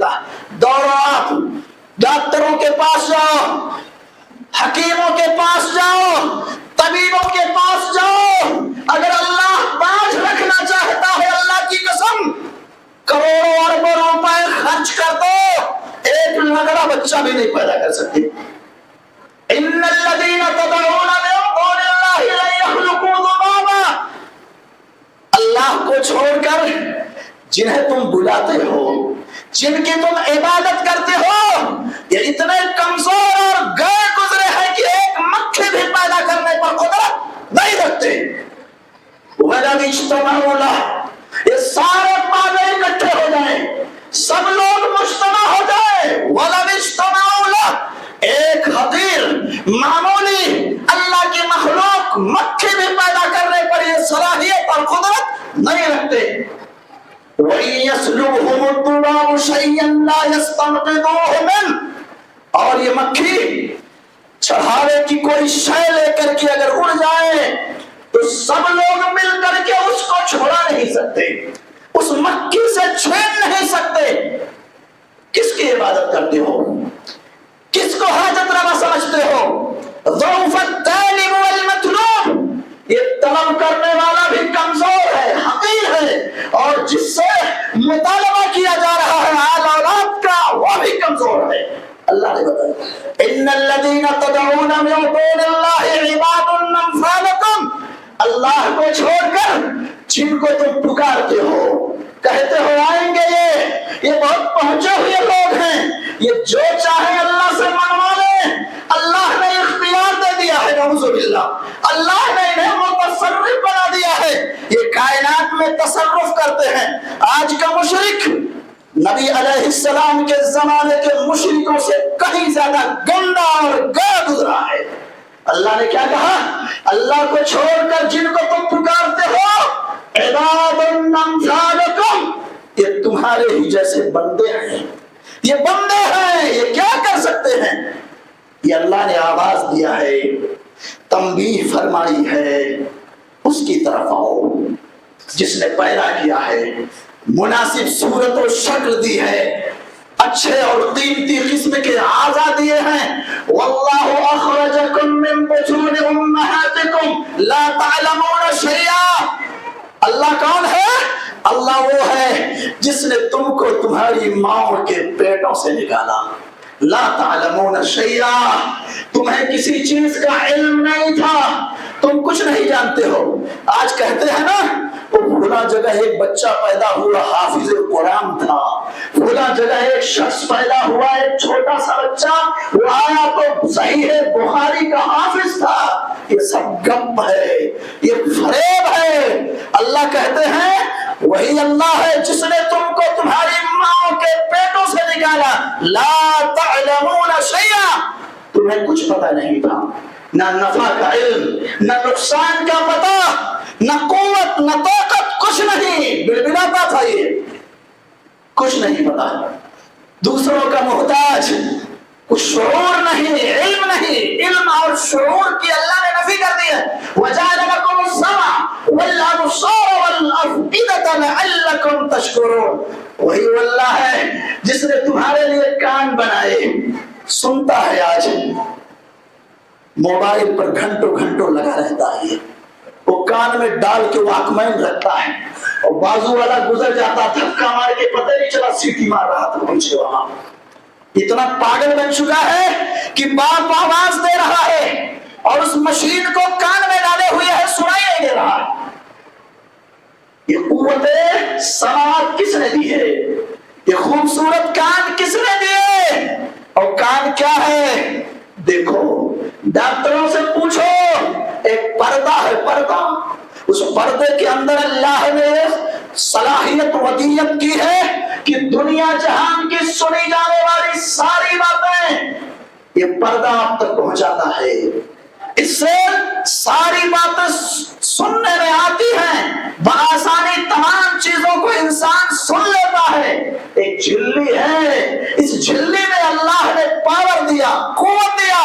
سکتا ہے۔ دوڑو آپ ڈاکٹروں کے پاس جاؤ، حکیموں کے پاس جاؤ، طبیبوں کے پاس جاؤ، اگر اللہ باز رکھنا چاہتا ہے اللہ کی قسم کروڑوں اربوں روپے خرچ کر دو، ایک لنگڑا بچہ بھی نہیں پیدا کر سکتے۔ ان الذین تدعون من دون اللہ لن یخلقوا ذبابا، اللہ کو چھوڑ کر جنہیں تم بلاتے ہو، جن کی تم عبادت کرتے ہو، یہ اتنے کمزور اور گئے گزرے ہیں کہ ایک مکھی بھی پیدا کرنے پر قدرت نہیں رکھتے۔ وَلَوِ اجْتَمَعُوا لَهُ، یہ سارے پاگل اکٹھے ہو جائیں، سب لوگ مجتمع ہو جائے، وَلَوِ اجْتَمَعُوا لَهُ، ایک حقیر معمولی اللہ کی مخلوق مکھی بھی پیدا کرنے پر یہ صلاحیت اور قدرت نہیں رکھتے۔ وَإِن يَسْلُبْهُمُ الذُّبَابُ شَيْئًا لَا يَسْتَنقِذُوهُ مِنْهُ، اور یہ مکھی چڑھاوے کی کوئی شے لے کر کے اگر اڑ جائے تو سب لوگ مل کر کے اس کو چھوڑا نہیں سکتے، اس مکھی سے چھین نہیں سکتے۔ کس کی عبادت کرتے ہو؟ کس کو حاجت روا سمجھتے ہو؟ ضعف الطالب والمطلوب، یہ طلب کرنے والا بھی کمزور ہے، حقیر ہے، اور جس سے مطالبہ کیا جا رہا ہے آل اولاد کا وہ بھی کمزور ہے۔ اللہ نے بتایا ان الذین تدعون من دون اللہ عباد امثالکم، اللہ کو چھوڑ کر جن کو تم پکارتے ہو، کہتے ہو آئیں گے، یہ بہت پہنچے ہوئے لوگ ہیں، یہ جو چاہے اللہ سے منوا لیں، اللہ نے اختیار دے دیا ہے، نعوذ باللہ، اللہ نے انہیں متصرف بنا دیا ہے، یہ کائنات میں تصرف کرتے ہیں۔ آج کا مشرک نبی علیہ السلام کے زمانے کے مشرکوں سے کہیں زیادہ گندا اور گیا گزرا ہے۔ اللہ نے کیا کہا؟ اللہ کو چھوڑ کر جن کو تم پکارتے ہو عباد امثالکم، یہ تمہارے ہی جیسے بندے ہیں، یہ بندے ہیں، یہ کیا کر سکتے ہیں؟ یہ اللہ نے آواز دیا ہے، تنبیہ فرمائی ہے، اس کی طرف آؤ جس نے پیدا کیا ہے، مناسب صورت و شکل دی ہے، اچھے اور قیمتی قسم کے اعضاء دیے ہیں۔ واللہ اخرجکم من بطون امہاتکم لا تعلمون شیئا، اللہ کون ہے؟ اللہ وہ ہے جس نے تم کو تمہاری ماں کے پیٹوں سے نکالا، لا تعلمون شیئا، تمہیں کسی چیز کا علم نہیں تھا، تم کچھ نہیں جانتے ہو۔ آج کہتے ہیں نا فلاں جگہ ایک بچہ پیدا ہوا حافظ قرآن تھا، فلاں جگہ ایک شخص پیدا ہوا ایک چھوٹا سا بچہ وہ آیا تو صحیح بخاری کا حافظ تھا، یہ سب گپ ہے، یہ فریب ہے۔ اللہ کہتے ہیں وہی اللہ ہے جس نے تم کو تمہاری ماں کے پیٹوں سے نکالا، لا تعلمون شیئا، تمہیں کچھ پتہ نہیں تھا، نہ نفع کا علم، نہ نقصان کا پتہ، نہ قوت نہ طاقت، کچھ نہیں، بلبلاتا تھا، یہ کچھ نہیں پتا، دوسروں کا محتاج، کچھ شعور نہیں، علم نہیں، علم اور شعور کی اللہ نے نفی کر دی ہے۔ وَجَعَلَ لَكُمُ السَّمْعَ وَالْأَبْصَارَ وَالْأَفْئِدَةَ لَعَلَّكُمْ تَشْكُرُونَ، وہی اللہ ہے جس نے تمہارے لیے کان بنائے، سنتا ہے۔ آج موبائل پر گھنٹوں گھنٹوں لگا رہتا ہے، وہ کان میں ڈال کے واک مین رکھتا ہے، اور بازو والا گزر جاتا دھکا مار کے پتہ نہیں چلا سیٹی مار رہا تھا مجھے وہاں۔ اتنا پاگل بن چکا ہے کہ باپ آواز دے رہا ہے اور اس مشین کو کان میں ڈالے ہوئے ہے، سنائی نہیں دے رہا۔ یہ قوت سماعت کس نے دی ہے؟ یہ خوبصورت کان کس نے دیے؟ اور کان کیا ہے؟ دیکھو ڈاکٹروں سے پوچھو، ایک پردہ ہے، پردہ، اس پردے کے اندر اللہ نے صلاحیت ودیت کی ہے کہ دنیا جہان کی سنی جانے والی ساری باتیں یہ پردہ آپ تک پہنچاتا ہے، اس سے ساری باتیں سننے میں آتی ہیں، بآسانی تمام چیزوں کو انسان سن لیتا ہے۔ ایک جھلی ہے، اس جھلی میں اللہ نے پاور دیا، قوت دیا،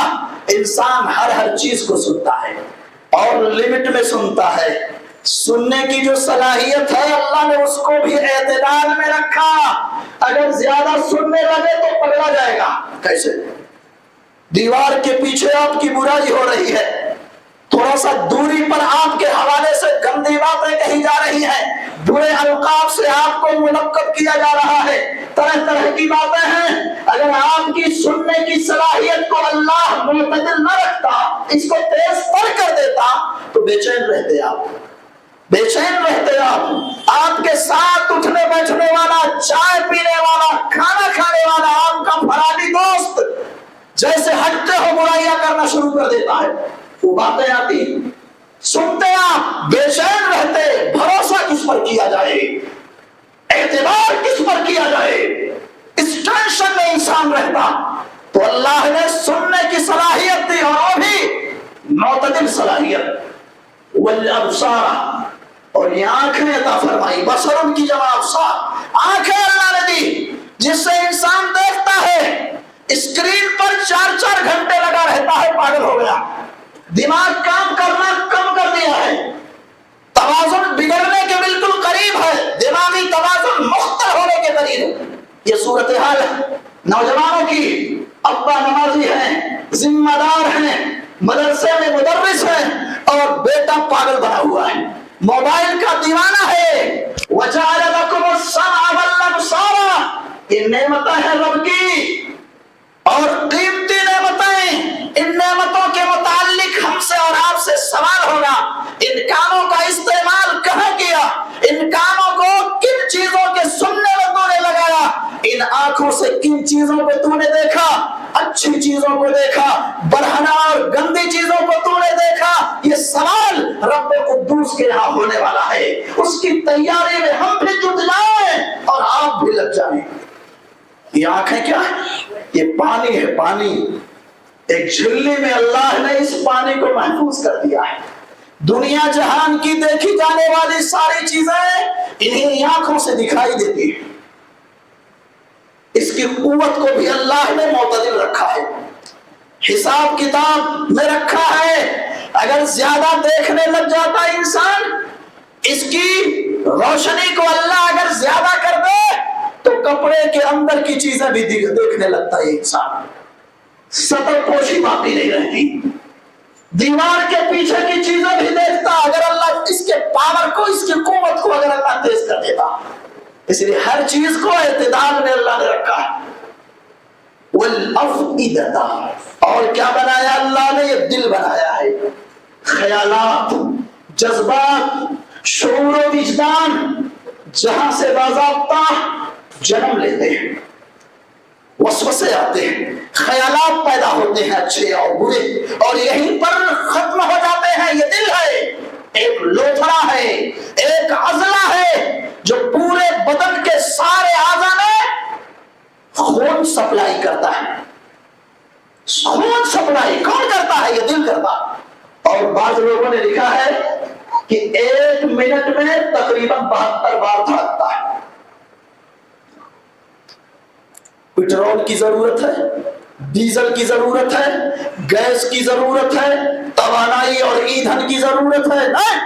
انسان ہر چیز کو سنتا ہے اور لمٹ میں سنتا ہے۔ سننے کی جو صلاحیت ہے اللہ نے اس کو بھی اعتدال میں رکھا، اگر زیادہ سننے لگے تو پگلا جائے گا۔ کیسے؟ دیوار کے پیچھے آپ کی برائی ہو رہی ہے، تھوڑا سا دوری پر آپ کے حوالے سے گندی باتیں کہی جا رہی ہیں، برے القاب سے آپ کو ملقب کیا جا رہا ہے، طرح طرح کی باتیں ہیں۔ اگر آپ کی سننے کی صلاحیت کو اللہ معتدل نہ رکھتا، اس کو تیز تر کر دیتا، تو بے چین رہتے آپ، بے چین رہتے آپ کے ساتھ اٹھنے بیٹھنے والا، چائے پینے والا، کھانا کھانے والا آپ کا فراری دوست جیسے ہٹتے ہو برائیاں کرنا شروع کر دیتا ہے۔ وہ باتیں آتی، سنتے آپ بے چین رہتے، بھروسہ کس پر کیا جائے، اعتبار کس پر کیا جائے، اس ٹینشن میں انسان رہتا۔ تو اللہ نے سننے کی صلاحیت دی، اور وہ بھی معتدل صلاحیت، والابصار، اور یہ آنکھیں عطا فرمائی، بصر ان کی جمع ابصار، آنکھیں اللہ نے دی جس سے انسان دیکھتا ہے، اسکرین پر 4 گھنٹے لگا رہتا ہے، پاگل ہو گیا، دماغ کام کرنا کم کر دیا ہے، توازن بگڑنے کے بالکل قریب ہے، دماغی توازن مختل ہونے کے قریب ہے۔ یہ صورتحال ہے نوجوانوں کی، ابا نمازی ہیں، ذمہ دار ہیں، مدرسے میں مدرس ہیں، اور بیٹا پاگل بنا ہوا ہے، موبائل کا دیوانہ ہے۔ وَجَعَلَ لَكُمُ السَّمْعَ وَالْأَبْصَارَ، یہ نعمتیں ہیں رب کی اور قیمتی نعمتیں، ان نعمتوں کے متعلق ہم سے اور آپ سے سوال ہوگا، ان کانوں کا استعمال کہاں کیا، ان کانوں کو کن چیزوں کے سننے میں تو نے لگایا، ان آنکھوں سے کن چیزوں کو تو نے دیکھا، اچھی چیزوں کو دیکھا، برہنہ اور گندی چیزوں کو تو نے دیکھا۔ یہ سوال رب قدوس کے یہاں ہونے والا ہے، اس کی تیاری میں ہم بھی جٹ جائیں اور آپ بھی لگ جائیں۔ یہ آنکھیں کیا ہے؟ یہ پانی ہے، پانی، ایک جھلی میں اللہ نے اس پانی کو محفوظ کر دیا ہے۔ دنیا جہان کی دیکھی جانے والی ساری چیزیں انہیں آنکھوں سے دکھائی دیتی ہیں، اس کی قوت کو بھی اللہ نے معتدل رکھا ہے، حساب کتاب میں رکھا ہے۔ اگر زیادہ دیکھنے لگ جاتا انسان، اس کی روشنی کو اللہ اگر زیادہ کر دے تو کپڑے کے اندر کی چیزیں بھی دیکھنے لگتا ہے انسان، سطر پوشی باقی نہیں رہتی، دیوار کے پیچھے کی چیزیں بھی دیکھتا اگر اللہ اس کے پاور کو، اس کی قوت کو اگر اللہ تیز کر دیتا۔ اس لیے ہر چیز کو اعتدال میں اللہ نے رکھا ہے۔ والافئدہ، اور کیا بنایا اللہ نے؟ یہ دل بنایا ہے، خیالات، جذبات، شعور و وجدان جہاں سے باضابطہ جنم لیتے ہیں، وسوسے آتے ہیں، خیالات پیدا ہوتے ہیں اچھے اور برے، اور یہیں پر ختم ہو جاتے ہیں۔ یہ دل ہے، ایک لوتھڑا ہے، ایک عضلہ ہے جو پورے بدن کے سارے اعضاء میں خون سپلائی کرتا ہے۔ خون سپلائی کون کرتا ہے؟ یہ دل کرتا ہے۔ اور بعض لوگوں نے لکھا ہے کہ 1 منٹ میں تقریباً 72 بار دھڑکتا ہے۔ پیٹرول کی ضرورت ہے، ڈیزل کی ضرورت ہے، گیس کی ضرورت ہے، توانائی اور ایندھن کی ضرورت ہے، نہیں،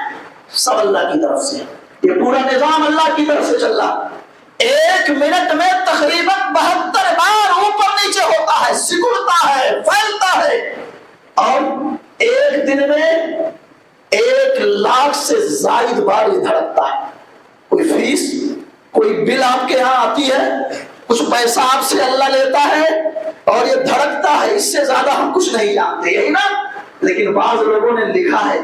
سب اللہ کی طرف سے، یہ پورا نظام اللہ کی طرف سے چل رہا۔ 1 منٹ میں تقریباً 72 بار اوپر نیچے ہوتا ہے، سکڑتا ہے، پھیلتا ہے، اور ایک دن میں 1 لاکھ سے زائد بار یہ دھڑکتا ہے۔ کوئی فیس، کوئی بل آپ کے یہاں آتی ہے، کچھ پیسہ آپ سے اللہ لیتا ہے اور یہ دھڑکتا ہے، اس سے زیادہ ہم کچھ نہیں جانتے، یہی نا؟ لیکن بعض لوگوں نے لکھا ہے،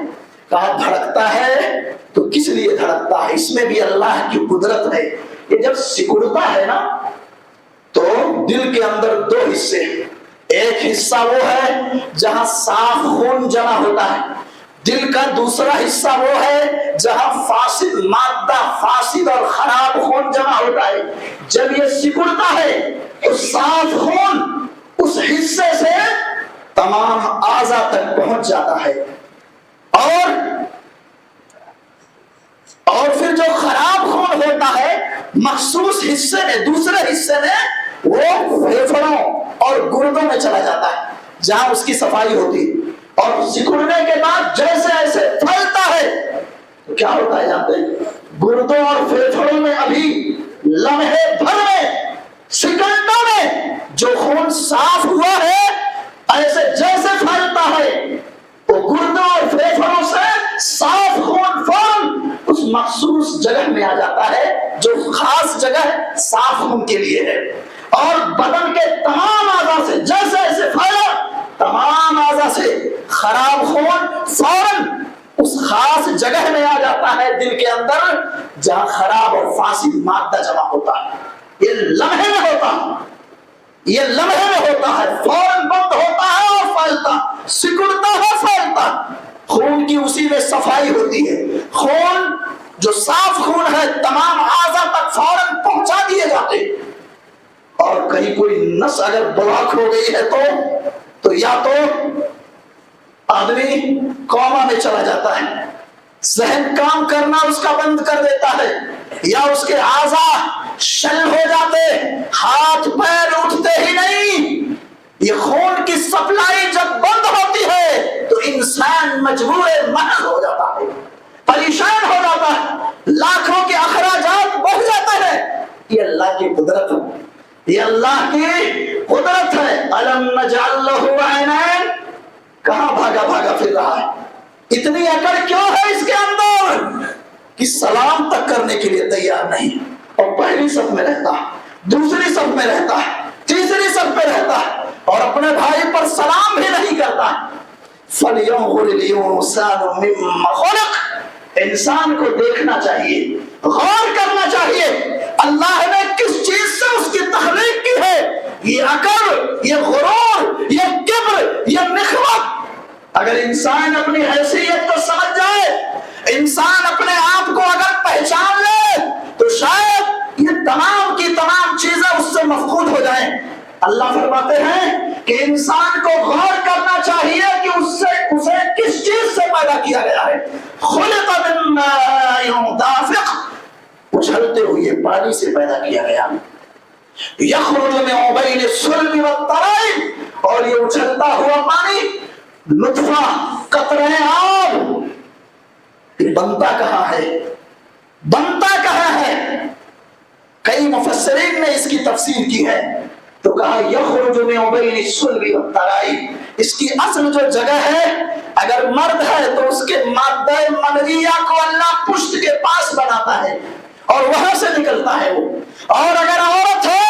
کہا دھڑکتا ہے تو کس لیے دھڑکتا ہے؟ اس میں بھی اللہ کی قدرت ہے۔ یہ جب سکڑتا ہے نا تو دل کے اندر 2 حصے ہیں، ایک حصہ وہ ہے جہاں صاف خون جمع ہوتا ہے، دل کا دوسرا حصہ وہ ہے جہاں فاسد مادہ، فاسد اور خراب خون جمع ہوتا ہے۔ جب یہ سکڑتا ہے تو صاف خون اس حصے سے تمام اعضاء تک پہنچ جاتا ہے، اور پھر جو خراب خون ہوتا ہے مخصوص حصے میں، دوسرے حصے میں، وہ پھیپھڑوں اور گردوں میں چلا جاتا ہے جہاں اس کی صفائی ہوتی ہے، اور سکڑنے کے بعد جیسے ایسے پھیلتا ہے تو کیا ہوتا ہے جانتے ہیں؟ گردوں اور پھیپھڑوں میں ابھی لمحے بھر میں جگہ میں آ جاتا ہے جو خاص جگہ صاف خون کے لیے ہے، اور بدن کے تمام اعضاء سے جیسے ایسے پھیلا، تمام اعضاء سے خراب خون فوراً اس خاص جگہ میں آ جاتا ہے دل کے اندر جہاں خراب اور فاسد مادہ جمع ہوتا ہے۔ یہ لمحے میں ہوتا ہے، یہ لمحے میں ہوتا ہے، فوراً بند ہوتا ہے اور پھیلتا، سکڑتا ہے، پھیلتا۔ خون کی اسی میں صفائی ہوتی ہے، خون جو صاف خون ہے تمام اعضاء تک فوراً پہنچا دیے جاتے۔ اور کہیں کوئی نس اگر بلاک ہو گئی ہے تو یا تو آدمی کوما میں چلا جاتا ہے، ذہن کام کرنا اس کا بند کر دیتا ہے، یا اس کے اعضاء شل ہو جاتے، ہاتھ پیر اٹھتے ہی نہیں۔ یہ خون کی سپلائی جب بند ہوتی ہے تو انسان مجبور محض ہو جاتا ہے، پریشان ہو جاتا ہے، لاکھوں کے اخراجات بڑھ جاتے ہیں۔ یہ اللہ کی قدرت ہے، یہ اللہ کی قدرت ہے۔ الم نجعل لہ عینین، کہاں بھاگا بھاگا پھر رہا ہے؟ اتنی اکڑ کیوں ہے اس کے اندر کہ سلام تک کرنے کے لیے تیار نہیں، اور پہلی صف میں رہتا ہے، دوسری صف میں رہتا ہے، تیسری صف پہ رہتا ہے، اور اپنے بھائی پر سلام بھی نہیں کرتا ہے۔ فَلْيَنْظُرِ الْإِنسَانُ مِمَّ خُلِقَ، انسان کو دیکھنا چاہیے، غور کرنا چاہیے اللہ نے کس چیز سے اس کی تخلیق کی ہے۔ یہ عقل، یہ غرور، یہ کبر، یہ نخوت، اگر انسان اپنی حیثیت کو سمجھ جائے، انسان اپنے آپ کو اگر پہچان لے، تو شاید یہ تمام کی تمام چیزیں اس سے مفقود ہو جائیں۔ اللہ فرماتے ہیں کہ انسان کو غور کرنا چاہیے کہ اسے کس چیز سے پیدا کیا گیا ہے۔ خلق من ماء دافق، اچھلتے ہوئے پانی سے پیدا کیا گیا۔ یخرج من بین الصلب والترائب، اور یہ اچھلتا ہوا پانی نطفہ، قطرے آب، بنتا کہاں ہے؟ بنتا کہاں ہے؟ کئی مفسرین نے اس کی تفسیر کی ہے، تو کہا یخرج من بین الصلب والترائب، اس کی اصل جو جگہ ہے، اگر مرد ہے تو اس کے مادہ منویہ کو اللہ پشت کے پاس بناتا ہے اور وہاں سے نکلتا ہے وہ، اور اگر عورت ہے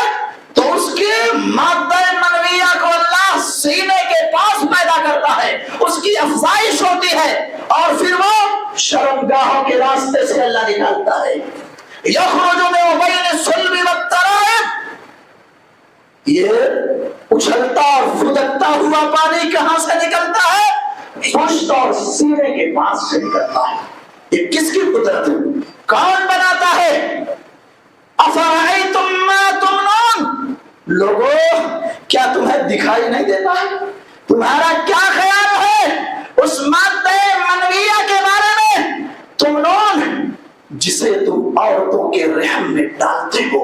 تو اس کی مادہ منویہ کو اللہ سینے کے پاس پیدا کرتا ہے، اس کی افزائش ہوتی ہے، اور پھر وہ شرمگاہوں کے راستے سے اللہ نکالتا ہے۔ یخرج من بین الصلب والترائب، یہ اچھلتا اور پھدکتا ہوا پانی کہاں سے نکلتا ہے؟ پشت اور سینے کے پاس سے نکلتا ہے۔ یہ کس کی قدرت ہے؟ کون بناتا ہے؟ افرأیتم ما تمنون، لوگوں کیا تمہیں دکھائی نہیں دیتا ہے؟ تمہارا کیا خیال ہے اس مادہ منویہ کے بارے میں؟ تمنون، جسے تم عورتوں کے رحم میں ڈالتے ہو۔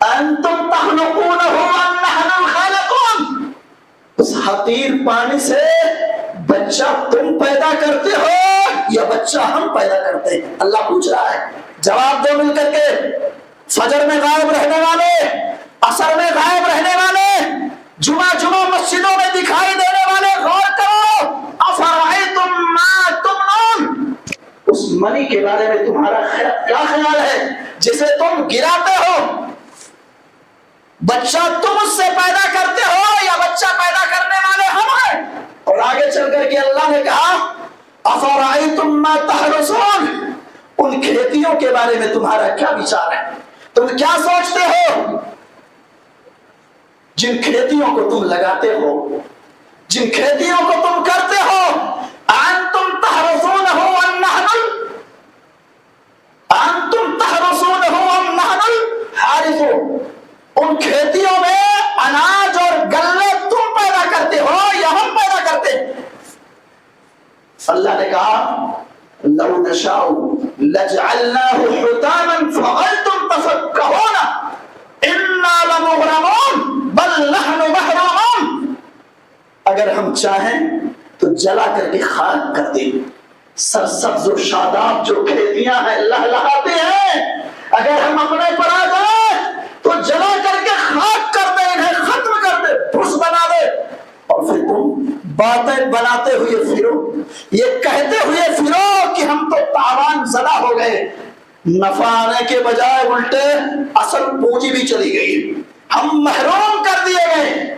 انتم تخلقونہ ام نحن الخالقون، اس حقیر پانی سے بچہ تم پیدا کرتے ہو یا بچہ ہم پیدا کرتے ہیں؟ اللہ پوچھ رہا ہے، جواب دو مل کر کے۔ فجر میں غائب رہنے والے، عصر میں غائب رہنے والے، جمعہ مسجدوں میں دکھائی دینے والے، غور کرو۔ افرأیتم ما تمنون، اس منی کے بارے میں تمہارا کیا خیال ہے جسے تم گراتے ہو؟ بچہ تم اس سے پیدا کرتے ہو یا بچہ پیدا کرنے والے ہم ہیں؟ اور آگے چل کر کے اللہ نے کہا افرأیتم ما تحرثون، ان کھیتیوں کے بارے میں تمہارا کیا وچار ہے؟ تم کیا سوچتے ہو؟ جن کھیتیوں کو تم لگاتے ہو، جن کھیتیوں کو تم کرتے ہو، انتم تحرثونہ ام نحن، انتم تحرثونہ ام نحن الحارثون، ان کھیتیوں میں اناج اور گلے تم پیدا کرتے ہو یا ہم پیدا کرتے ہیں؟ اللہ نے کہا لو نشاء لجعلناه حطاما فظلتم تفكهون انا لمغرمون بل نحن محرومون، اگر ہم چاہیں تو جلا کر کے خاک کر دیں، سرسبز و شاداب جو کھیتیاں ہیں لہلہاتے ہیں، اگر ہم اپنے پر آ جائیں تو جلا کر کے خاک کر دیں، انہیں ختم کر دیں، پھس بنا دے، اور پھر تم باتیں بناتے ہوئے پھرو، یہ کہتے ہوئے پھرو کہ ہم تو تاوان زدہ ہو گئے، نفع آنے کے بجائے الٹے اصل پونجی بھی چلی گئی، ہم محروم کر دیے گئے۔